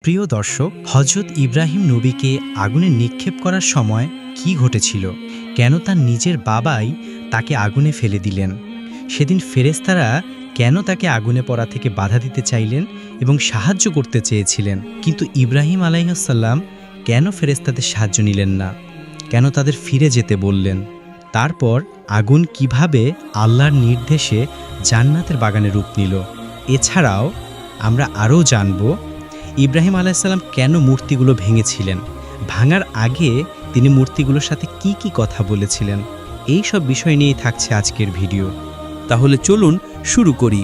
প্রিয় দর্শক, হজরত ইব্রাহিম নবীকে আগুনে নিক্ষেপ করার সময় কি ঘটেছিল? কেন তার নিজের বাবাই তাকে আগুনে ফেলে দিলেন? সেদিন ফেরেশতারা কেন তাকে আগুনে পড়া থেকে বাধা দিতে চাইলেন এবং সাহায্য করতে চেয়েছিলেন? কিন্তু ইব্রাহিম আলাইহিসসালাম কেন ফেরেশতাদের সাহায্য নিলেন না? কেন তাদের ফিরে যেতে বললেন? তারপর আগুন কিভাবে আল্লাহর নির্দেশে জান্নাতের বাগানে রূপ নিল? এছাড়াও আমরা আরও জানব ইব্রাহিম আলাইহিসসালাম কেন মূর্তিগুলো ভেঙেছিলেন, ভাঙার আগে তিনি মূর্তিগুলোর সাথে কি কি কথা বলেছিলেন। এই সব বিষয় নিয়েই থাকছে আজকের ভিডিও। তাহলে চলুন শুরু করি।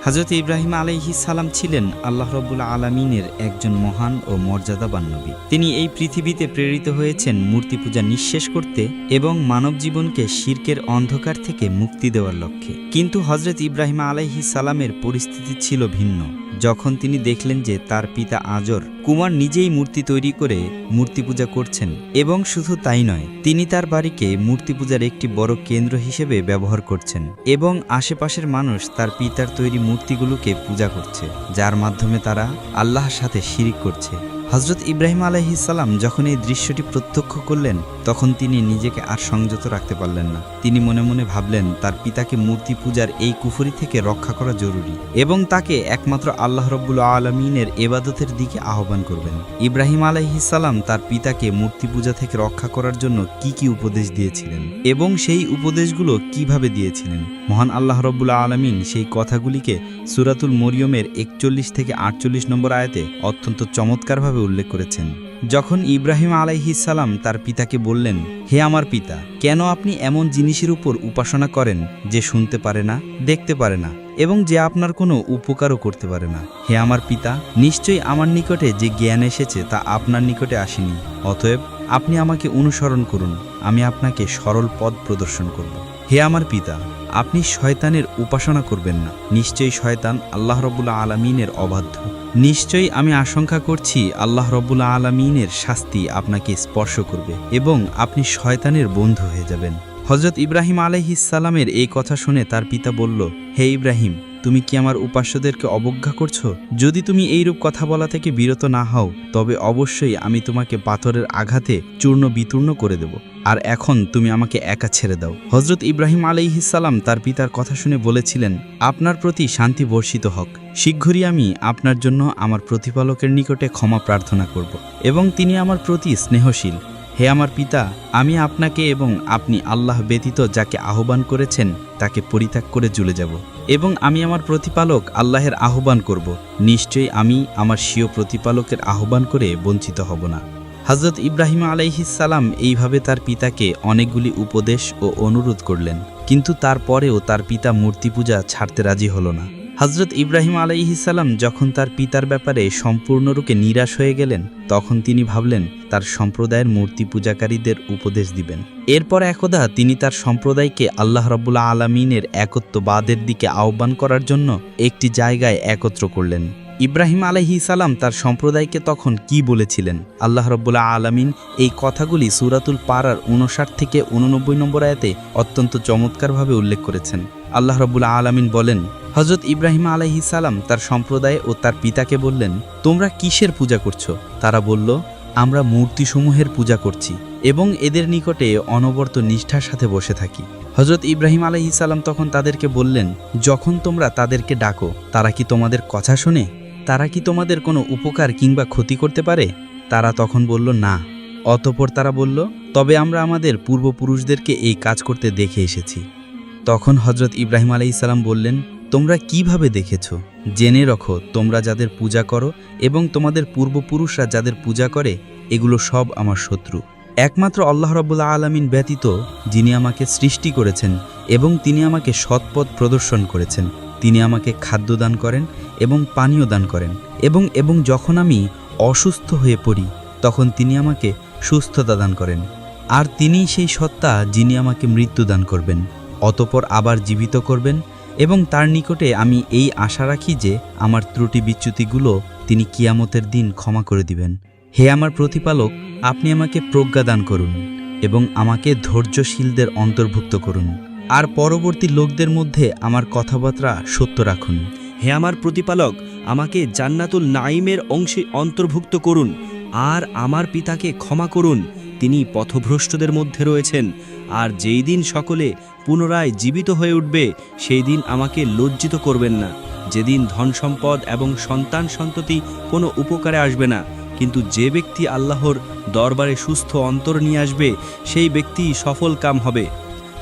হযরত ইব্রাহিম আলাইহিস সালাম ছিলেন আল্লাহ রাব্বুল আলামিনের একজন মহান ও মর্যাদাবান নবী। তিনি এই পৃথিবীতে প্রেরিত হয়েছেন মূর্তি পূজা নিঃশেষ করতে এবং মানব জীবনকে শিরকের অন্ধকার থেকে মুক্তি দেওয়ার লক্ষ্যে। কিন্তু হযরত ইব্রাহিম আলাইহিস সালামের পরিস্থিতি ছিল ভিন্ন। যখন তিনি দেখলেন যে তার পিতা আজর কুমার নিজেই মূর্তি তৈরি করে মূর্তি পূজা করছেন, এবং শুধু তাই নয়, তিনি তার বাড়িকে মূর্তি পূজার একটি বড় কেন্দ্র হিসেবে ব্যবহার করছেন এবং আশেপাশের মানুষ তার পিতার তৈরি মূর্তিগুলোকে পূজা করছে, যার মাধ্যমে তারা আল্লাহর সাথে শিরিক করছে। হযরত ইব্রাহিম আলাইহিস সালাম যখন এই দৃশ্যটি প্রত্যক্ষ করলেন, তখন তিনি নিজেকে আর সংযত রাখতে পারলেন না। তিনি মনে মনে ভাবলেন তার পিতাকে মূর্তি পূজার এই কুফরি থেকে রক্ষা করা জরুরি এবং তাকে একমাত্র আল্লাহ রাব্বুল আলামিনের ইবাদতের দিকে আহ্বান করবেন। ইব্রাহিম আলাইহিস সালাম তার পিতাকে মূর্তি পূজা থেকে রক্ষা করার জন্য কি কি উপদেশ দিয়েছিলেন এবং সেই উপদেশগুলো কিভাবে দিয়েছিলেন, মহান আল্লাহ রাব্বুল আলামিন সেই কথাগুলিকে সূরাতুল মরিয়মের 41 থেকে 48 নম্বর আয়াতে অত্যন্ত চমৎকারভাবে উল্লেখ করেছেন। যখন ইব্রাহিম আলাইহিস সালাম তার পিতাকে বললেন, হে আমার পিতা, কেন আপনি এমন জিনিসের উপর উপাসনা করেন যে শুনতে পারে না, দেখতে পারে না এবং যে আপনার কোনো উপকারও করতে পারে না? হে আমার পিতা, নিশ্চয়ই আমার নিকটে যে জ্ঞান এসেছে তা আপনার নিকটে আসেনি। অতএব আপনি আমাকে অনুসরণ করুন, আমি আপনাকে সরল পথ প্রদর্শন করব। হে আমার পিতা, আপনি শয়তানের উপাসনা করবেন না। নিশ্চয়ই শয়তান আল্লাহ রাব্বুল আলামিনের অবাধ্য। নিশ্চয়ই আমি আশঙ্কা করছি আল্লাহ রাব্বুল আলামিনের শাস্তি আপনাকে স্পর্শ করবে এবং আপনি শয়তানের বন্ধু হয়ে যাবেন। হযরত ইব্রাহিম আলাইহিস সালামের এই কথা শুনে তার পিতা বলল, হে ইব্রাহিম, তুমি কি আমার উপাস্যদেরকে অবজ্ঞা করছো? যদি তুমি এইরূপ কথা বলা থেকে বিরত না হও, তবে অবশ্যই আমি তোমাকে পাথরের আঘাতে চূর্ণ বিচূর্ণ করে দেব। আর এখন তুমি আমাকে একা ছেড়ে দাও। হযরত ইব্রাহিম আলাইহিস সালাম তার পিতার কথা শুনে বলেছিলেন, আপনার প্রতি শান্তি বর্ষিত হোক। শীঘ্রই আমি আপনার জন্য আমার প্রতিপালকের নিকটে ক্ষমা প্রার্থনা করব এবং তিনি আমার প্রতি স্নেহশীল। হে আমার পিতা, আমি আপনাকে এবং আপনি আল্লাহ ব্যতীত যাকে আহ্বান করেছেন তাকে পরিত্যাগ করে চলে যাব এবং আমি আমার প্রতিপালক আল্লাহের আহ্বান করব। নিশ্চয়ই আমি আমার স্বীয় প্রতিপালকের আহ্বান করে বঞ্চিত হব না। হযরত ইব্রাহিম আলাইহিস সালাম এইভাবে তার পিতাকে অনেকগুলি উপদেশ ও অনুরোধ করলেন, কিন্তু তারপরেও তার পিতা মূর্তি পূজা ছাড়তে রাজি হলো না। হযরত ইব্রাহিম আলাইহিস সালাম যখন তার পিতার ব্যাপারে সম্পূর্ণরূপে নিরাশ হয়ে গেলেন, তখন তিনি ভাবলেন তার সম্প্রদায়ের মূর্তি পূজাকারীদের উপদেশ দিবেন। এরপর একদা তিনি তার সম্প্রদায়কে আল্লাহ রাব্বুল আলামিনের একত্ববাদের দিকে আহ্বান করার জন্য একটি জায়গায় একত্র করলেন। ইব্রাহিম আলাইহিস সালাম তার সম্প্রদায়কে তখন কি বলেছিলেন? আল্লাহ রাব্বুল আলামিন এই কথাগুলি সূরাতুল পারার 59 থেকে 89 নম্বর আয়াতে অত্যন্ত চমৎকারভাবে উল্লেখ করেছেন। আল্লাহ রাব্বুল আলামিন বলেন, হযরত ইব্রাহিম আলাইহিস সালাম তার সম্প্রদায় ও তার পিতাকে বললেন, তোমরা কিসের পূজা করছো? তারা বলল, আমরা মূর্তিসমূহের পূজা করছি এবং এদের নিকটে অনবরত নিষ্ঠার সাথে বসে থাকি। হযরত ইব্রাহিম আলাইহিস সালাম তখন তাদেরকে বললেন, যখন তোমরা তাদেরকে ডাকো, তারা কি তোমাদের কথা শোনে? তারা কি তোমাদের কোনো উপকার কিংবা ক্ষতি করতে পারে? তারা তখন বলল, না। অতঃপর তারা বলল, তবে আমরা আমাদের পূর্বপুরুষদেরকে এই কাজ করতে দেখে এসেছি। তখন হযরত ইব্রাহিম আলাইহিস সালাম বললেন, তোমরা কিভাবে দেখেছো? জেনে রাখো, তোমরা যাদের পূজা করো এবং তোমাদের পূর্বপুরুষরা যাদের পূজা করে, এগুলো সব আমার শত্রু। একমাত্র আল্লাহ রাব্বুল আলামিন ব্যতীত, যিনি আমাকে সৃষ্টি করেছেন এবং তিনি আমাকে সৎপথ প্রদর্শন করেছেন, তিনি আমাকে খাদ্য দান করেন এবং পানীয় দান করেন এবং যখন আমি অসুস্থ হয়ে পড়ি, তখন তিনি আমাকে সুস্থতা দান করেন। আর তিনিই সেই সত্তা যিনি আমাকে মৃত্যু দান করবেন, অতঃপর আবার জীবিত করবেন, এবং তার নিকটে আমি এই আশা রাখি যে আমার ত্রুটি বিচ্যুতিগুলো তিনি কিয়ামতের দিন ক্ষমা করে দিবেন। হে আমার প্রতিপালক, আপনি আমাকে প্রজ্ঞা দান করুন এবং আমাকে ধৈর্যশীলদের অন্তর্ভুক্ত করুন, আর পরবর্তী লোকদের মধ্যে আমার কথাবার্তা সত্য রাখুন। হে আমার প্রতিপালক, আমাকে জান্নাতুল নাঈমের অংশে অন্তর্ভুক্ত করুন, আর আমার পিতাকে ক্ষমা করুন, তিনি পথভ্রষ্টদের মধ্যে রয়েছেন। আর যেই দিন সকলে পুনরায় জীবিত হয়ে উঠবে, সেই দিন আমাকে লজ্জিত করবেন না, যেদিন ধন সম্পদ এবং সন্তান সন্ততি কোনো উপকারে আসবে না। কিন্তু যে ব্যক্তি আল্লাহর দরবারে সুস্থ অন্তর নিয়ে আসবে, সেই ব্যক্তি সফল কাম হবে।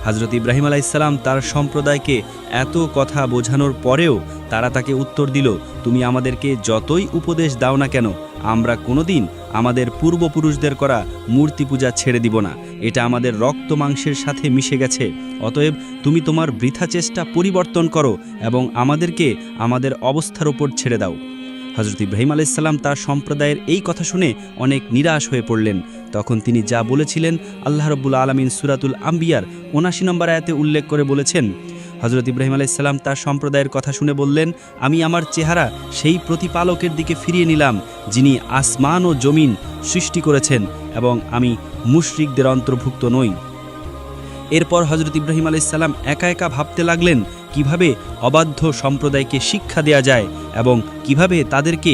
হযরত ইব্রাহিম আলাইহিসসালাম তার সম্প্রদায়কে এত কথা বোঝানোর পরেও তারা তাকে উত্তর দিল, তুমি আমাদেরকে যতই উপদেশ দাও না কেন, আমরা কোনোদিন আমাদের পূর্বপুরুষদের করা মূর্তি পূজা ছেড়ে দিব না। এটা আমাদের রক্ত মাংসের সাথে মিশে গেছে। অতএব তুমি তোমার বৃথা চেষ্টা পরিবর্তন করো এবং আমাদেরকে আমাদের অবস্থার উপর ছেড়ে দাও। হযরত ইব্রাহিম আলাইহিসসালাম তার সম্প্রদায়ের এই কথা শুনে অনেক নিরাশ হয়ে পড়লেন। তখন তিনি যা বলেছিলেন আল্লাহ রাব্বুল আলামিন সূরাতুল আম্বিয়ার ৭৯ নম্বর আয়াতে উল্লেখ করে বলেছেন। হযরত ইব্রাহিম আলাইহিসসালাম তার সম্প্রদায়ের কথা শুনে বললেন, আমি আমার চেহারা সেই প্রতিপালকের দিকে ফিরিয়ে নিলাম, যিনি আসমান ও জমিন সৃষ্টি করেছেন, এবং আমি মুশরিকদের অন্তর্ভুক্ত নই। এরপর হযরত ইব্রাহিম আলাইহিসসালাম একা একা ভাবতে লাগলেন কিভাবে অবাধ্য সম্প্রদায়কে শিক্ষা দেয়া যায় এবং কিভাবে তাদেরকে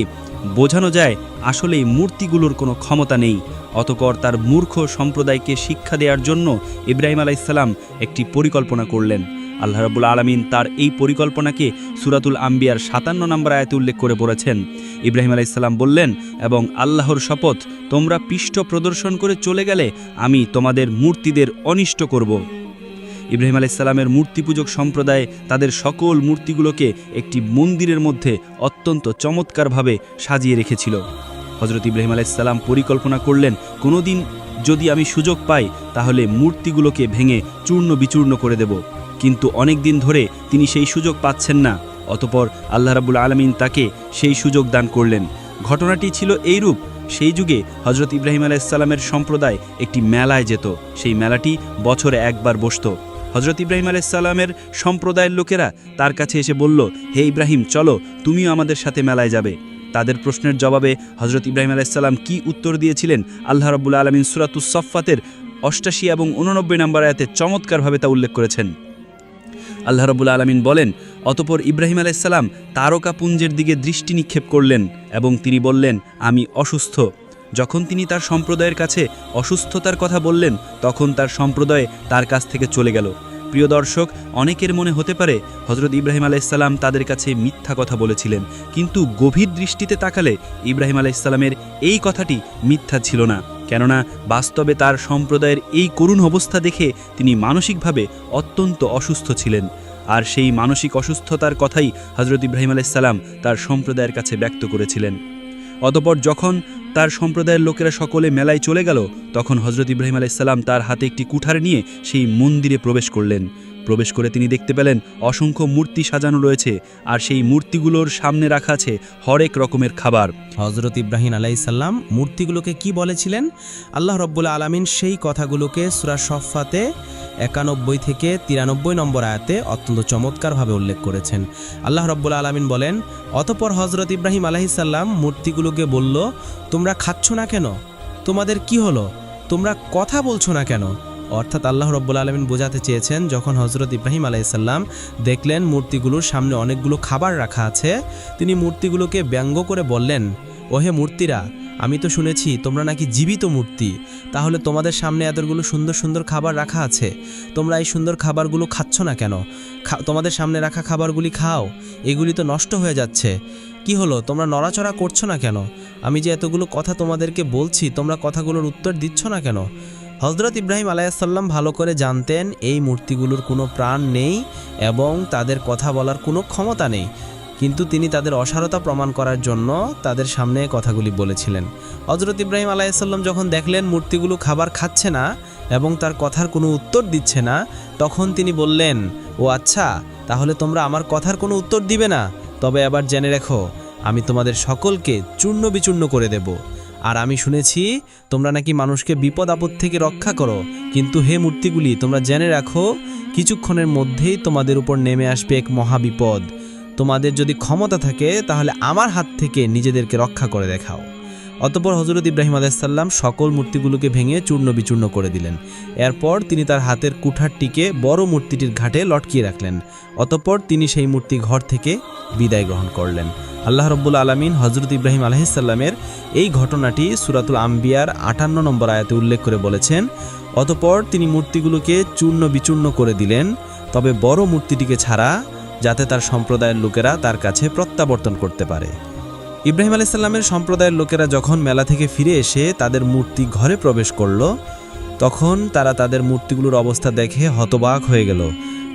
বোঝানো যায় আসলে মূর্তিগুলোর কোনো ক্ষমতা নেই। অতঃপর তার মূর্খ সম্প্রদায়কে শিক্ষা দেওয়ার জন্য ইব্রাহিম আলাইহিসসালাম একটি পরিকল্পনা করলেন। আল্লাহ রাব্বুল আলামিন তার এই পরিকল্পনাকে সূরাতুল আম্বিয়ার ৫৭ নম্বর আয়াতে উল্লেখ করে বলেছেন। ইব্রাহিম আলাইহিসসালাম বললেন, এবং আল্লাহর শপথ, তোমরা পৃষ্ঠ প্রদর্শন করে চলে গেলে আমি তোমাদের মূর্তিদের অনিষ্ট করব। ইব্রাহিম আলাইহিসসালামের মূর্তিপূজক সম্প্রদায় তাদের সকল মূর্তিগুলোকে একটি মন্দিরের মধ্যে অত্যন্ত চমৎকারভাবে সাজিয়ে রেখেছিল। হযরত ইব্রাহিম আলাইহিসসালাম পরিকল্পনা করলেন, কোনোদিন যদি আমি সুযোগ পাই তাহলে মূর্তিগুলোকে ভেঙে চূর্ণ বিচূর্ণ করে দেব। কিন্তু অনেক দিন ধরে তিনি সেই সুযোগ পাচ্ছেন না। অতঃপর আল্লাহ রাব্বুল আলামিন তাকে সেই সুযোগ দান করলেন। ঘটনাটি ছিল এইরূপ, সেই যুগে হযরত ইব্রাহিম আলাইহিসসালামের সম্প্রদায় একটি মেলায় যেত। সেই মেলাটি বছরে একবার বসত। হযরত ইব্রাহিম আলাইহিসসালামের সম্প্রদায়ের লোকেরা তার কাছে এসে বলল, হে ইব্রাহিম, চলো, তুমিও আমাদের সাথে মেলায় যাবে। তাদের প্রশ্নের জবাবে হযরত ইব্রাহিম আলাইহিসসালাম কি উত্তর দিয়েছিলেন আল্লাহ রাব্বুল আলামিন সূরাতুস সাফফাতের ৮৮ এবং ৮৯ নম্বর আয়াতে চমৎকারভাবে তা উল্লেখ করেছেন। আল্লাহ রাব্বুল আলামিন বলেন, অতঃপর ইব্রাহিম আলাইহিসসালাম তারকাপুঞ্জের দিকে দৃষ্টি নিক্ষেপ করলেন এবং তিনি বললেন, আমি অসুস্থ। যখন তিনি তার সম্প্রদায়ের কাছে অসুস্থতার কথা বললেন, তখন তার সম্প্রদায় তার কাছ থেকে চলে গেল। প্রিয় দর্শক, অনেকের মনে হতে পারে হযরত ইব্রাহিম আলাইহিসসালাম তাদের কাছে মিথ্যা কথা বলেছিলেন, কিন্তু গভীর দৃষ্টিতে তাকালে ইব্রাহিম আলাইহিসসালামের এই কথাটি মিথ্যা ছিল না। কেননা বাস্তবে তার সম্প্রদায়ের এই করুণ অবস্থা দেখে তিনি মানসিকভাবে অত্যন্ত অসুস্থ ছিলেন। আর সেই মানসিক অসুস্থতার কথাই হযরত ইব্রাহিম আলাইহিসসালাম তার সম্প্রদায়ের কাছে ব্যক্ত করেছিলেন। অতঃপর যখন তার সম্প্রদায়ের লোকেরা সকলে মেলায় চলে গেল, তখন হযরত ইব্রাহিম আলাইহিসসালাম তার হাতে একটি কুঠার নিয়ে সেই মন্দিরে প্রবেশ করলেন। প্রবেশ করে তিনি দেখতে পেলেন অসংখ্য মূর্তি সাজানো রয়েছে, আর সেই মূর্তিগুলোর সামনে রাখা আছে হরেক রকমের খাবার। হযরত ইব্রাহিম আলাইহিসসালাম মূর্তিগুলোকে কি বলেছিলেন, আল্লাহ রাব্বুল আলামিন সেই কথাগুলোকে সূরা সফফাতে ৯১ থেকে ৯৩ নম্বর আয়াতে অত্যন্ত চমৎকারভাবে উল্লেখ করেছেন। আল্লাহ রাব্বুল আলামিন বলেন, অতঃপর হযরত ইব্রাহিম আলাইহিসসালাম মূর্তিগুলোকে বলল, তোমরা খাচ্ছ না কেন? তোমাদের কি হলো? তোমরা কথা বলছো না কেন? অর্থাৎ আল্লাহ রাব্বুল আলামিন বোঝাতে চেয়েছেন, যখন হযরত ইব্রাহিম আলাইহিসসালাম দেখলেন মূর্তিগুলোর সামনে অনেকগুলো খাবার রাখা আছে, তিনি মূর্তিগুলোকে ব্যঙ্গ করে বললেন, ওহে মূর্তিরা, আমি তো শুনেছি তোমরা নাকি জীবিত মূর্তি, তাহলে তোমাদের সামনে এতগুলো সুন্দর সুন্দর খাবার রাখা আছে, তোমরা এই সুন্দর খাবারগুলো খাচ্ছ না কেন? তোমাদের সামনে রাখা খাবারগুলি খাও, এগুলি তো নষ্ট হয়ে যাচ্ছে। কি হলো, তোমরা নড়াচড়া করছো না কেন? আমি যে এতগুলো কথা তোমাদেরকে বলছি, তোমরা কথাগুলোর উত্তর দিচ্ছ না কেন? হযরত ইব্রাহিম আলাইহিসসালাম ভালো করে জানতেন এই মূর্তিগুলোর কোনো প্রাণ নেই এবং তাদের কথা বলার কোনো ক্ষমতা নেই, কিন্তু তিনি তাদের অসারতা প্রমাণ করার জন্য তাদের সামনে কথাগুলি বলেছিলেন। হযরত ইব্রাহিম আলাইহিসসালাম যখন দেখলেন মূর্তিগুলো খাবার খাচ্ছে না এবং তার কথার কোনো উত্তর দিচ্ছে না, তখন তিনি বললেন, ও আচ্ছা, তাহলে তোমরা আমার কথার কোনো উত্তর দিবে না? তবে আবার জেনে রেখো, আমি তোমাদের সকলকে চূর্ণ বিচূর্ণ করে দেব। আর আমি শুনেছি তোমরা নাকি মানুষকে বিপদ আপদ থেকে রক্ষা করো, কিন্তু হে মূর্তিগুলি, তোমরা জেনে রাখো কিছুক্ষণের মধ্যেই তোমাদের উপর নেমে আসবে এক মহাবিপদ। তোমাদের যদি ক্ষমতা থাকে তাহলে আমার হাত থেকে নিজেদেরকে রক্ষা করে দেখাও। অতঃপর হযরত ইব্রাহিম আলাইহিসসালাম সকল মূর্তিগুলোকে ভেঙে চূর্ণ বিচূর্ণ করে দিলেন। এরপর তিনি তার হাতের কুঠারটিকে বড় মূর্তিটির ঘাটে লটকিয়ে রাখলেন। অতঃপর তিনি সেই মূর্তি ঘর থেকে বিদায় গ্রহণ করলেন। আল্লাহ রাব্বুল আলামিন হযরত ইব্রাহিম আলাইহিসসালামের এই ঘটনাটি সূরাতুল আম্বিয়ার 58 নম্বর আয়াতে উল্লেখ করে বলেছেন, অতঃপর তিনি মূর্তিগুলোকে চূর্ণ বিচূর্ণ করে দিলেন, তবে বড় মূর্তিটিকে ছাড়া, যাতে তার সম্প্রদায়ের লোকেরা তার কাছে প্রত্যাবর্তন করতে পারে। ইব্রাহিম আলাইহিসসালামের সম্প্রদায়ের লোকেরা যখন মেলা থেকে ফিরে এসে তাদের মূর্তি ঘরে প্রবেশ করল, তখন তারা তাদের মূর্তিগুলোর অবস্থা দেখে হতবাক হয়ে গেল।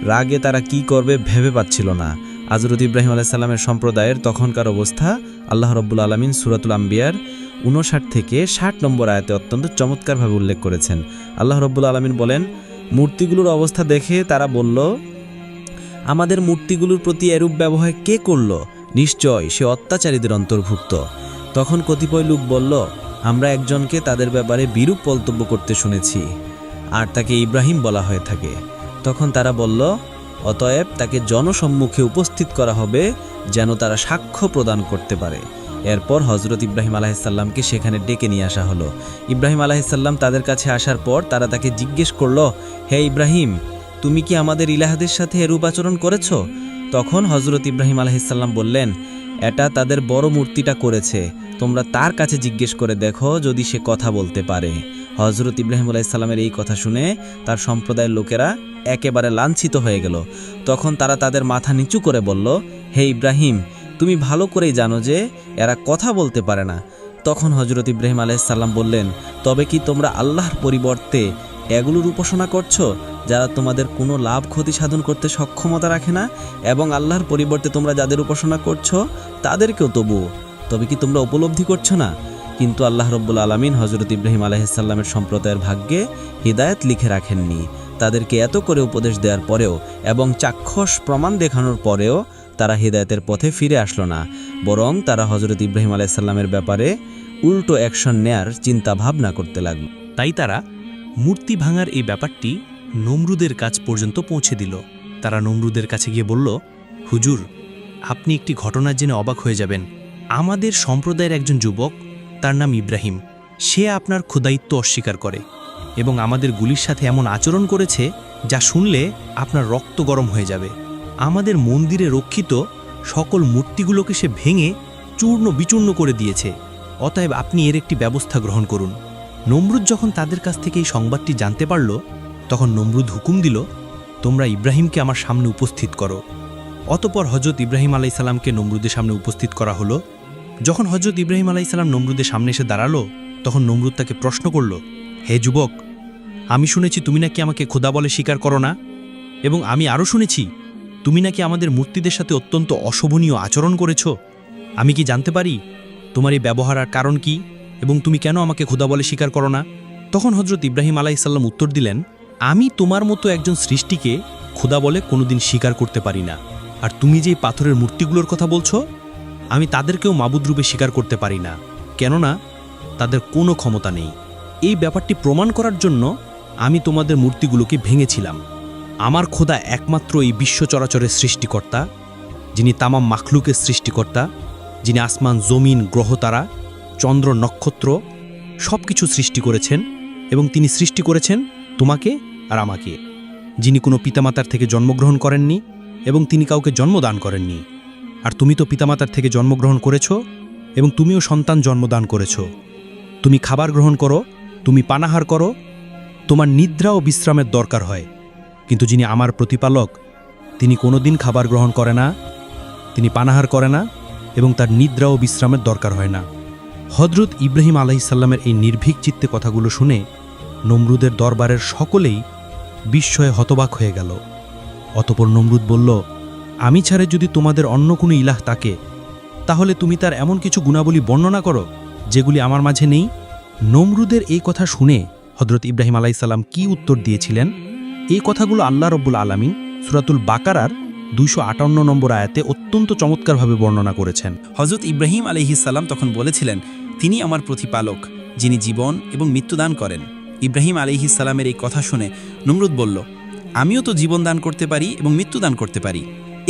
রাগে তারা কি করবে ভেবে পাচ্ছিল না। হযরত ইব্রাহিম আলাইহিসসালামের সম্প্রদায়ের তখনকার অবস্থা আল্লাহ রাব্বুল আলামিন সূরাতুল আম্বিয়ার 59 থেকে 60 নম্বর আয়াতে অত্যন্ত চমৎকারভাবে উল্লেখ করেছেন। আল্লাহ রাব্বুল আলামিন বলেন, মূর্তিগুলোর অবস্থা দেখে তারা বলল, আমাদের মূর্তিগুলোর প্রতি এরূপ ব্যবহার কে করল? নিশ্চয় সে অত্যাচারীদের অন্তর্ভুক্ত। তখন কতিপয় লোক বলল, আমরা একজনকে তাদের ব্যাপারে বিরূপ মন্তব্য করতে শুনেছি, আর তাকে ইব্রাহিম বলা হয়ে থাকে। তখন তারা বলল, অতএব তাকে জনসম্মুখে উপস্থিত করা হবে, যেন তারা সাক্ষ্য প্রদান করতে পারে। এরপর হযরত ইব্রাহিম আলাইহিসসালামকে সেখানে ডেকে নিয়ে আসা হলো। ইব্রাহিম আলাইহিসসালাম তাদের কাছে আসার পর তারা তাকে জিজ্ঞেস করল, হে ইব্রাহিম, তুমি কি আমাদের ইলাহদের সাথে এরূপ আচরণ করেছ? তখন হযরত ইব্রাহিম আলাইহিসসালাম বললেন, এটা তাদের বড় মূর্তিটা করেছে, তোমরা তার কাছে জিজ্ঞেস করে দেখো যদি সে কথা বলতে পারে। হযরত ইব্রাহিম আলাইহিসসালামের এই কথা শুনে তার সম্প্রদায়ের লোকেরা একেবারে লাঞ্ছিত হয়ে গেল। তখন তারা তাদের মাথা নিচু করে বলল, হে ইব্রাহিম, তুমি ভালো করেই জানো যে এরা কথা বলতে পারে না। তখন হযরত ইব্রাহিম আলাইহিসসালাম বললেন, তবে কি তোমরা আল্লাহর পরিবর্তে এগুলোর উপাসনা করছো, যারা তোমাদের কোনো লাভ ক্ষতি সাধন করতে সক্ষমতা রাখে না, এবং আল্লাহর পরিবর্তে তোমরা যাদের উপাসনা করছো তাদেরকেও তবে কি তোমরা উপলব্ধি করছো না? কিন্তু আল্লাহ রাব্বুল আলামিন হযরত ইব্রাহিম আলাইহিসসালামের সম্প্রদায়ের ভাগ্যে হিদায়াত লিখে রাখেননি। তাদেরকে এত করে উপদেশ দেওয়ার পরেও এবং চাক্ষুষ প্রমাণ দেখানোর পরেও তারা হিদায়াতের পথে ফিরে আসলো না, বরং তারা হযরত ইব্রাহিম আলাইহিসসালামের ব্যাপারে উল্টো অ্যাকশন নেয়ার চিন্তা ভাবনা করতে লাগলো। তাই তারা মূর্তি ভাঙার এই ব্যাপারটি নমরুদের কাছ পর্যন্ত পৌঁছে দিল। তারা নমরুদের কাছে গিয়ে বলল, হুজুর, আপনি একটি ঘটনা জেনে অবাক হয়ে যাবেন। আমাদের সম্প্রদায়ের একজন যুবক, তার নাম ইব্রাহিম, সে আপনার খোদায়িত্ব অস্বীকার করে এবং আমাদের গুলির সাথে এমন আচরণ করেছে যা শুনলে আপনার রক্ত গরম হয়ে যাবে। আমাদের মন্দিরে রক্ষিত সকল মূর্তিগুলোকে সে ভেঙে চূর্ণ বিচূর্ণ করে দিয়েছে। অতএব আপনি এর একটি ব্যবস্থা গ্রহণ করুন। নমরুদ যখন তাদের কাছ থেকে এই সংবাদটি জানতে পারল, তখন নমরুদ হুকুম দিল, তোমরা ইব্রাহিমকে আমার সামনে উপস্থিত করো। অতঃপর হযরত ইব্রাহিম আলাইহিসসালামকে নমরুদের সামনে উপস্থিত করা হলো। যখন হযরত ইব্রাহিম আলাইহিসসালাম নমরুদের সামনে এসে দাঁড়ালো, তখন নমরুদ তাকে প্রশ্ন করল, হে যুবক, আমি শুনেছি তুমি নাকি আমাকে খোদা বলে স্বীকার করো না, এবং আমি আরও শুনেছি তুমি নাকি আমাদের মূর্তিদের সাথে অত্যন্ত অশোভনীয় আচরণ করেছ। আমি কি জানতে পারি তোমার এই ব্যবহার আর কারণ কি, এবং তুমি কেন আমাকে খোদা বলে স্বীকার করো না? তখন হযরত ইব্রাহিম আলাইহিসসালাম উত্তর দিলেন, আমি তোমার মতো একজন সৃষ্টিকে খোদা বলে কোনোদিন স্বীকার করতে পারি না, আর তুমি যে পাথরের মূর্তিগুলোর কথা বলছো, আমি তাদেরকেও মাবুদ রূপে স্বীকার করতে পারি না, কেননা তাদের কোনো ক্ষমতা নেই। এই ব্যাপারটি প্রমাণ করার জন্য আমি তোমাদের মূর্তিগুলোকে ভেঙেছিলাম। আমার খোদা একমাত্র এই বিশ্ব চরাচরের সৃষ্টিকর্তা, যিনি তামাম মাখলুকের সৃষ্টিকর্তা, যিনি আসমান, জমিন, গ্রহতারা, চন্দ্র, নক্ষত্র সব কিছু সৃষ্টি করেছেন, এবং তিনি সৃষ্টি করেছেন তোমাকে আর আমাকে, যিনি কোনো পিতামাতার থেকে জন্মগ্রহণ করেননি এবং তিনি কাউকে জন্মদান করেননি। আর তুমি তো পিতামাতার থেকে জন্মগ্রহণ করেছ এবং তুমিও সন্তান জন্মদান করেছ। তুমি খাবার গ্রহণ করো, তুমি পানাহার করো, তোমার নিদ্রা ও বিশ্রামের দরকার হয়। কিন্তু যিনি আমার প্রতিপালক, তিনি কোনোদিন খাবার গ্রহণ করে না, তিনি পানাহার করে না, এবং তার নিদ্রা ও বিশ্রামের দরকার হয় না। হযরত ইব্রাহিম আলাইহিসসালামের এই নির্ভীক চিত্তে কথাগুলো শুনে নমরুদের দরবারের সকলেই বিস্ময়ে হতবাক হয়ে গেল। অতঃপর নমরুদ বলল, আমি ছাড়া যদি তোমাদের অন্য কোনো ইলাহ থাকে, তাহলে তুমি তার এমন কিছু গুণাবলী বর্ণনা করো যেগুলি আমার মাঝে নেই। নমরুদের এই কথা শুনে হযরত ইব্রাহিম আলাইহিসসালাম কি উত্তর দিয়েছিলেন, এই কথাগুলো আল্লাহ রাব্বুল আলামিন সূরাতুল বাকারার 258 নম্বর আয়াতে অত্যন্ত চমৎকারভাবে বর্ণনা করেছেন। হযরত ইব্রাহিম আলাইহিসসালাম তখন বলেছিলেন, তিনি আমার প্রতিপালক, যিনি জীবন এবং মৃত্যু দান করেন। ইব্রাহিম আলাইহিসসালামের এই কথা শুনে নমরুদ বলল, আমিও তো জীবন দান করতে পারি এবং মৃত্যু দান করতে পারি।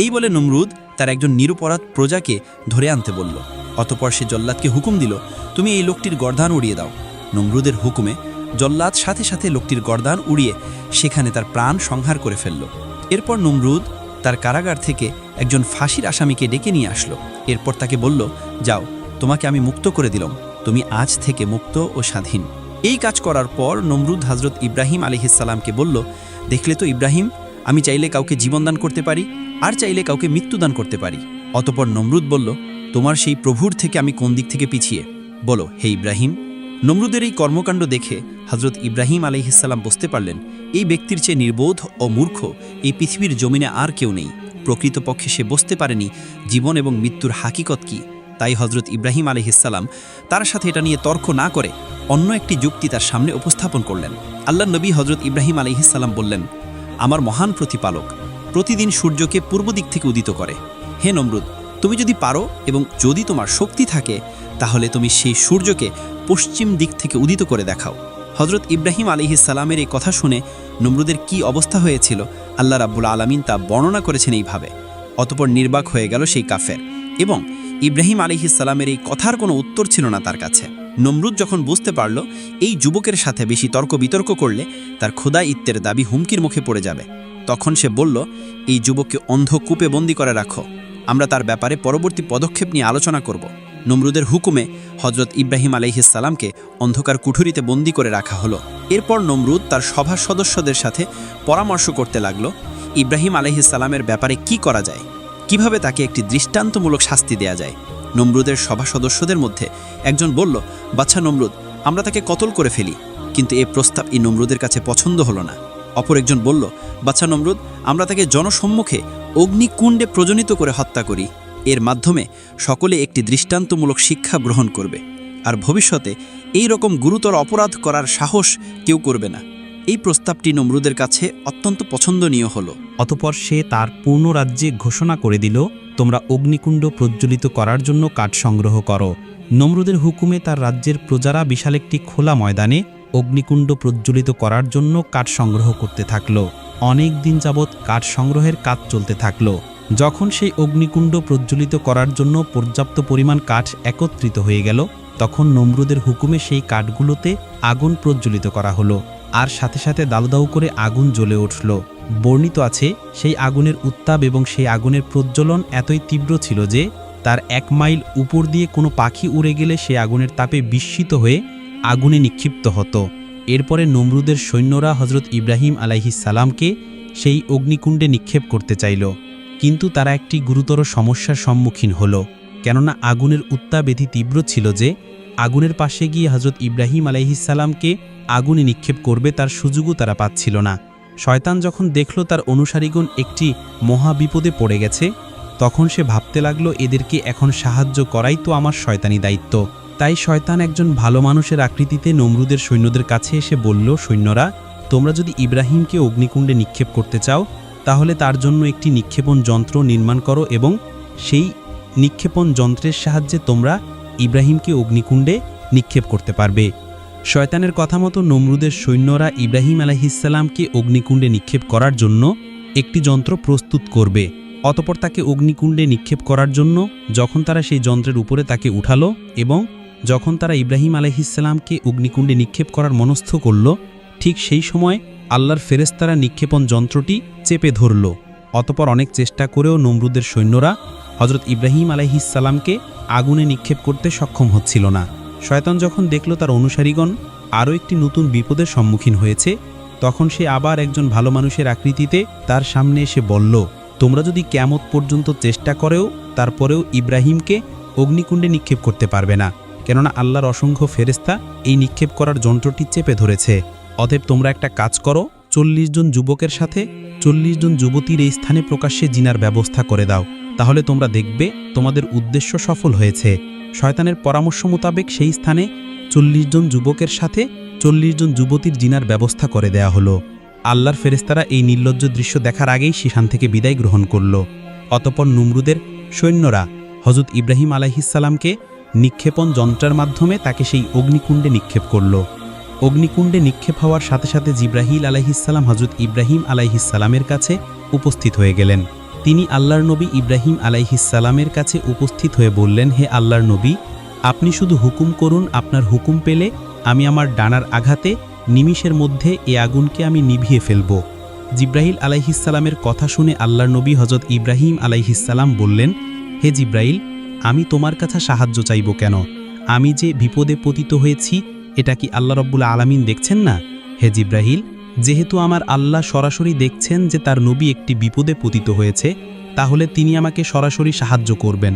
এই বলে নমরুদ তার একজন নিরপরাধ প্রজাকে ধরে আনতে বলল। অতঃপর সে জল্লাদকে হুকুম দিল, তুমি এই লোকটির গর্দান উড়িয়ে দাও। নমরুদের হুকুমে জল্লাদ সাথে সাথে লোকটির গর্দান উড়িয়ে সেখানে তার প্রাণ সংহার করে ফেলল। এরপর নমরুদ তার কারাগার থেকে একজন ফাঁসির আসামিকে ডেকে নিয়ে আসলো। এরপর তাকে বলল, যাও, তোমাকে আমি মুক্ত করে দিলাম, তুমি আজ থেকে মুক্ত ও স্বাধীন। এই কাজ করার পর নমরুদ হযরত ইব্রাহিম আলাইহিসসালামকে বলল, দেখলে তো ইব্রাহিম, আমি চাইলে কাউকে জীবনদান করতে পারি, আর চাইলে কাউকে মৃত্যুদান করতে পারি। অতপর নমরুদ বলল, তোমার সেই প্রভুর থেকে আমি কোন দিক থেকে পিছিয়ে? বলো হে ইব্রাহিম। নমরুদের এই কর্মকাণ্ড দেখে হযরত ইব্রাহিম আলাইহিসসালাম বুঝতে পারলেন, এই ব্যক্তির চেয়ে নির্বোধ ও মূর্খ এই পৃথিবীর জমিনে আর কেউ নেই। প্রকৃতপক্ষে সে বুঝতে পারেনি জীবন এবং মৃত্যুর হাকিকত কি। তাই হযরত ইব্রাহিম আলাইহিসসালাম তার সাথে এটা নিয়ে তর্ক না করে অন্য একটি যুক্তি তার সামনে উপস্থাপন করলেন। আল্লাহর নবী হযরত ইব্রাহিম আলাইহিসসালাম বললেন, আমার মহান প্রতিপালক প্রতিদিন সূর্যকে পূর্ব দিক থেকে উদিত করে। হে নমরুদ, তুমি যদি পারো এবং যদি তোমার শক্তি থাকে, তাহলে তুমি সেই সূর্যকে পশ্চিম দিক থেকে উদিত করে দেখাও। হযরত ইব্রাহিম আলাইহিসসালামের এই কথা শুনে নমরুদের কি অবস্থা হয়েছিল আল্লাহ রাব্বুল আলামিন তা বর্ণনা করেছেন এইভাবে। অতঃপর নির্বাক হয়ে গেল সেই কাফের, এবং ইব্রাহিম আলাইহিসসালামের এই কথার কোনো উত্তর ছিল না তার কাছে। নমরুদ যখন বুঝতে পারল এই যুবকের সাথে বেশি তর্ক বিতর্ক করলে তার খোদাইত্বের দাবি হুমকির মুখে পড়ে যাবে, তখন সে বলল, এই যুবককে অন্ধকূপে বন্দী করে রাখো, আমরা তার ব্যাপারে পরবর্তী পদক্ষেপ নিয়ে আলোচনা করব। নমরুদের হুকুমে হযরত ইব্রাহিম আলাইহিসসালামকে অন্ধকার কুঠুরিতে বন্দী করে রাখা হলো। এরপর নমরুদ তার সভার সদস্যদের সাথে পরামর্শ করতে লাগলো ইব্রাহিম আলাইহিসসালামের ব্যাপারে কি করা যায়, কিভাবে তাকে একটি দৃষ্টান্তমূলক শাস্তি দেয়া যায়। নমরুদের সভা সদস্যদের মধ্যে একজন বলল, বাচ্চা নমরুদ, আমরা তাকে কতল করে ফেলি। কিন্তু এ প্রস্তাব এই নমরুদের কাছে পছন্দ হলো না। অপর একজন বলল, বাচ্চা নমরুদ, আমরা তাকে জনসম্মুখে অগ্নিকুণ্ডে প্রজনিত করে হত্যা করি, এর মাধ্যমে সকলে একটি দৃষ্টান্তমূলক শিক্ষা গ্রহণ করবে, আর ভবিষ্যতে এই রকম গুরুতর অপরাধ করার সাহস কেউ করবে না। এই প্রস্তাবটি নমরুদের কাছে অত্যন্ত পছন্দনীয় হলো। অতপর সে তার পূর্ণ রাজ্যে ঘোষণা করে দিল, তোমরা অগ্নিকুণ্ড প্রজ্বলিত করার জন্য কাঠ সংগ্রহ করো। নমরুদের হুকুমে তার রাজ্যের প্রজারা বিশাল একটি খোলা ময়দানে অগ্নিকুণ্ড প্রজ্বলিত করার জন্য কাঠ সংগ্রহ করতে থাকল। অনেক দিন যাবৎ কাঠ সংগ্রহের কাজ চলতে থাকল। যখন সেই অগ্নিকুণ্ড প্রজ্বলিত করার জন্য পর্যাপ্ত পরিমাণ কাঠ একত্রিত হয়ে গেল, তখন নমরুদের হুকুমে সেই কাঠগুলোতে আগুন প্রজ্বলিত করা হলো, আর সাথে সাথে দাউদাউ করে আগুন জ্বলে উঠল। বর্ণিত আছে, সেই আগুনের উত্তাপ এবং সেই আগুনের প্রজ্বলন এতই তীব্র ছিল যে তার 1 মাইল উপর দিয়ে কোনো পাখি উড়ে গেলে সে আগুনের তাপে বিস্মিত হয়ে আগুনে নিক্ষিপ্ত হতো। এরপরে নমরুদের সৈন্যরা হযরত ইব্রাহিম আলাইহিসসালামকে সেই অগ্নিকুণ্ডে নিক্ষেপ করতে চাইল, কিন্তু তারা একটি গুরুতর সমস্যার সম্মুখীন হলো, কেননা আগুনের উত্তাপ এতি তীব্র ছিল যে আগুনের পাশে গিয়ে হযরত ইব্রাহিম আলাইহিসসালামকে আগুনে নিক্ষেপ করবে তার সুযোগও তারা পাচ্ছিল না। শয়তান যখন দেখল তার অনুসারীগণ একটি মহা বিপদে পড়ে গেছে, তখন সে ভাবতে লাগলো, এদেরকে এখন সাহায্য করাই তো আমার শয়তানি দায়িত্ব। তাই শয়তান একজন ভালো মানুষের আকৃতিতে নমরুদের সৈন্যদের কাছে এসে বলল, সৈন্যরা, তোমরা যদি ইব্রাহিমকে অগ্নিকুণ্ডে নিক্ষেপ করতে চাও, তাহলে তার জন্য একটি নিক্ষেপণ যন্ত্র নির্মাণ করো এবং সেই নিক্ষেপণ যন্ত্রের সাহায্যে তোমরা ইব্রাহিমকে অগ্নিকুণ্ডে নিক্ষেপ করতে পারবে। শয়তানের কথা মতো নমরুদের সৈন্যরা ইব্রাহিম আলাইহিসসালামকে অগ্নিকুণ্ডে নিক্ষেপ করার জন্য একটি যন্ত্র প্রস্তুত করবে। অতঃপর তাকে অগ্নিকুণ্ডে নিক্ষেপ করার জন্য যখন তারা সেই যন্ত্রের উপরে তাকে উঠালো এবং যখন তারা ইব্রাহিম আলাইহিসসালামকে অগ্নিকুণ্ডে নিক্ষেপ করার মনস্থ করল, ঠিক সেই সময় আল্লাহর ফেরেশতারা নিক্ষেপণ যন্ত্রটি চেপে ধরল। অতঃপর অনেক চেষ্টা করেও নমরুদের সৈন্যরা হযরত ইব্রাহিম আলাইহিসসালামকে আগুনে নিক্ষেপ করতে সক্ষম হচ্ছিল না। শয়তান যখন দেখল তার অনুসারীগণ আরও একটি নতুন বিপদের সম্মুখীন হয়েছে, তখন সে আবার একজন ভালো মানুষের আকৃতিতে তার সামনে এসে বলল, তোমরা যদি কিয়ামত পর্যন্ত চেষ্টা করেও তারপরেও ইব্রাহিমকে অগ্নিকুণ্ডে নিক্ষেপ করতে পারবে না, কেননা আল্লাহর অসংখ্য ফেরেশতা এই নিক্ষেপ করার যন্ত্রটি চেপে ধরেছে। অতএব তোমরা একটা কাজ করো, 40 জন যুবকের সাথে 40 জন যুবতীর এই স্থানে প্রকাশ্যে জিনার ব্যবস্থা করে দাও, তাহলে তোমরা দেখবে তোমাদের উদ্দেশ্য সফল হয়েছে। শয়তানের পরামর্শ মোতাবেক সেই স্থানে 40 জন যুবকের সাথে 40 জন যুবতীর জিনার ব্যবস্থা করে দেয়া হলো। আল্লাহর ফেরেশতারা এই নির্লজ্জ দৃশ্য দেখার আগেই সেখান থেকে বিদায় গ্রহণ করল। অতঃপর নমরুদের সৈন্যরা হযরত ইব্রাহিম আলাইহিসসালামকে নিক্ষেপণ যন্ত্রের মাধ্যমে তাকে সেই অগ্নিকুণ্ডে নিক্ষেপ করল। অগ্নিকুণ্ডে নিক্ষেপ হওয়ার সাথে সাথে জিব্রাহিল আলাইহিসসালাম হযরত ইব্রাহিম আলাইহিসসালামের কাছে উপস্থিত হয়ে গেলেন। তিনি আল্লাহর নবী ইব্রাহিম আলাইহিসসালামের কাছে উপস্থিত হয়ে বললেন, হে আল্লাহর নবী, আপনি শুধু হুকুম করুন, আপনার হুকুম পেলে আমি আমার ডানার আঘাতে নিমিষের মধ্যে এ আগুনকে আমি নিভিয়ে ফেলব। জিব্রাইল আলাইহিসসালামের কথা শুনে আল্লাহর নবী হজরত ইব্রাহিম আলাইহিসসালাম বললেন, হে জিব্রাইল, আমি তোমার কাছে সাহায্য চাইব কেন? আমি যে বিপদে পতিত হয়েছি এটা কি আল্লাহ রব্বুল আলামিন দেখছেন না? হে জিব্রাইল, যেহেতু আমার আল্লাহ সরাসরি দেখছেন যে তার নবী একটি বিপদে পতিত হয়েছে, তাহলে তিনি আমাকে সরাসরি সাহায্য করবেন।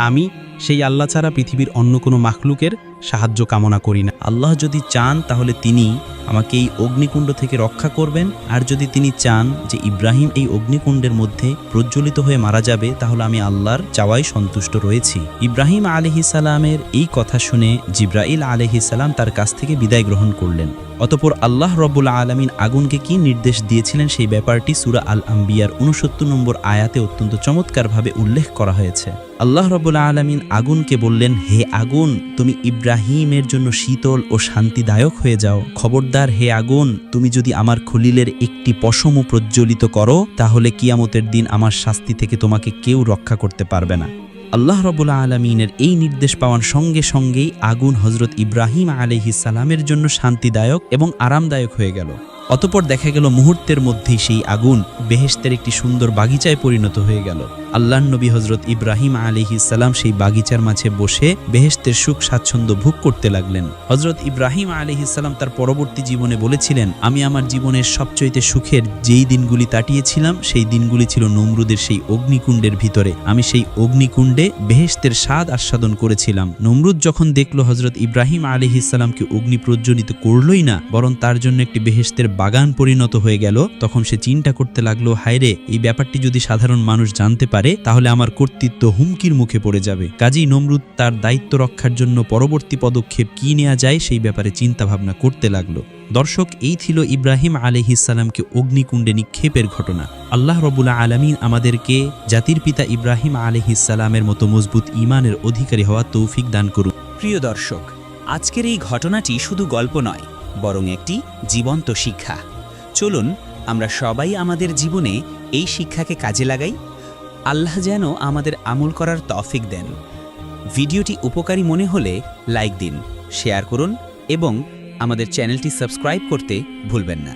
আমি সেই আল্লাহ ছাড়া পৃথিবীর অন্য কোনো মাখলুকের সাহায্য কামনা করি না। আল্লাহ যদি চান তাহলে তিনি আমাকে এই অগ্নিকুণ্ড থেকে রক্ষা করবেন, আর যদি তিনি চান যে ইব্রাহিম এই অগ্নিকুণ্ডের মধ্যে প্রজ্বলিত হয়ে মারা যাবে, তাহলে আমি আল্লাহর চাওয়ায় সন্তুষ্ট রয়েছি। ইব্রাহিম আলাইহিস সালামের এই কথা শুনে জিব্রাইল আলাইহিস সালাম তার কাছ থেকে বিদায় গ্রহণ করলেন। অতঃপর আল্লাহ রব্বুল আলামিন আগুনকে কি নির্দেশ দিয়েছিলেন সেই ব্যাপারটি সূরা আল আম্বিয়ার ৬৯ নম্বর আয়াতে অত্যন্ত চমৎকারভাবে উল্লেখ করা হয়েছে। আল্লাহ রব্বুল আলামিন আগুনকে বললেন, হে আগুন, তুমি ইব্রাহিমের জন্য শীতল ও শান্তিদায়ক হয়ে যাও। খবরদার হে আগুন, তুমি যদি আমার খলিলের একটি পশমও প্রজ্বলিত করো, তাহলে কিয়ামতের দিন আমার শাস্তি থেকে তোমাকে কেউ রক্ষা করতে পারবে না। আল্লাহ রব্বুল আলামিনের এই নির্দেশ পাওয়ার সঙ্গে সঙ্গেই আগুন হজরত ইব্রাহিম আলাইহিস সালামের জন্য শান্তিদায়ক এবং আরামদায়ক হয়ে গেল। অতঃপর দেখা গেল মুহূর্তের মধ্যেই সেই আগুন বেহেশতের একটি সুন্দর বাগিচায় পরিণত হয়ে গেল। আল্লাহর নবী হজরত ইব্রাহিম আলাইহিস সালাম সেই বাগিচার মাঝে বসে বেহেশতের সুখ স্বাচ্ছন্দ্য ভোগ করতে লাগলেন। হজরত ইব্রাহিম আলাইহিস সালাম তার পরবর্তী জীবনে বলেছিলেন, আমি আমার জীবনের সবচেয়ে সুখের যেই দিনগুলি কাটিয়েছিলাম সেই দিনগুলি ছিল নমরুদের সেই অগ্নিকুণ্ডের ভিতরে। আমি সেই অগ্নিকুণ্ডে বেহেশতের স্বাদ আস্বাদন করেছিলাম। নমরুদ যখন দেখলো হজরত ইব্রাহিম আলাইহিস সালামকে অগ্নি প্রজ্বলিত করলই না, বরং তার জন্য একটি বেহেশতের বাগান পরিণত হয়ে গেল, তখন সে চিন্তা করতে লাগলো, হায়রে, এই ব্যাপারটি যদি সাধারণ মানুষ জানতে পারে তাহলে আমার কর্তৃত্ব হুমকির মুখে পড়ে যাবে। কাজী নমরুদ তার দায়িত্ব রক্ষার জন্য পরবর্তী পদক্ষেপ কি নেওয়া যায় সেই ব্যাপারে চিন্তা ভাবনা করতে লাগলো। দর্শক, এই ছিল ইব্রাহিম আলাইহিস সালামকে অগ্নিকুণ্ডে নিক্ষেপের ঘটনা। আল্লাহ রব্বুল আলামিন আমাদেরকে জাতির পিতা ইব্রাহিম আলাইহিস সালামের মতো মজবুত ঈমানের অধিকারী হওয়ার তৌফিক দান করুন। প্রিয় দর্শক, আজকের এই ঘটনাটি শুধু গল্প নয়, বরং একটি জীবন্ত শিক্ষা। চলুন আমরা সবাই আমাদের জীবনে এই শিক্ষাকে কাজে লাগাই। আল্লাহ যেন আমাদের আমল করার তৌফিক দেন। ভিডিওটি উপকারী মনে হলে লাইক দিন, শেয়ার করুন এবং আমাদের চ্যানেলটি সাবস্ক্রাইব করতে ভুলবেন না।